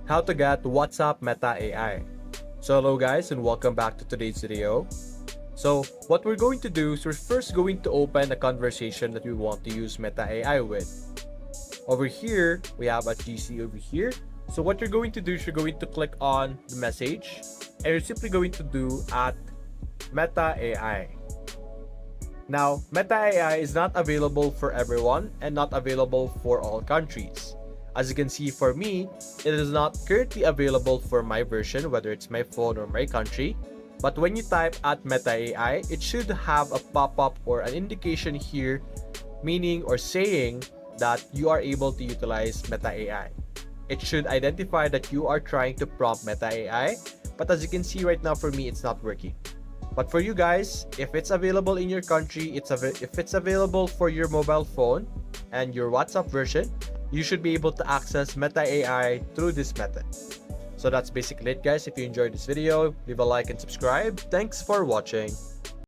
How to get WhatsApp Meta AI. So hello guys and welcome back to today's video. So what we're going to do is we're first going to open a conversation that we want to use Meta AI with. Over here, we have a GC over here. So what you're going to do is you're going to click on the message and you're simply going to do at Meta AI. Now, Meta AI is not available for everyone and not available for all countries. As you can see, for me, it is not currently available for my version, whether it's my phone or my country. But when you type at Meta AI, it should have a pop-up or an indication here, meaning or saying that you are able to utilize Meta AI. It should identify that you are trying to prompt Meta AI, but as you can see right now, for me, it's not working. But for you guys, if it's available in your country, if it's available for your mobile phone and your WhatsApp version, you should be able to access Meta AI through this method. So that's basically it guys. If you enjoyed this video, leave a like and subscribe. Thanks for watching.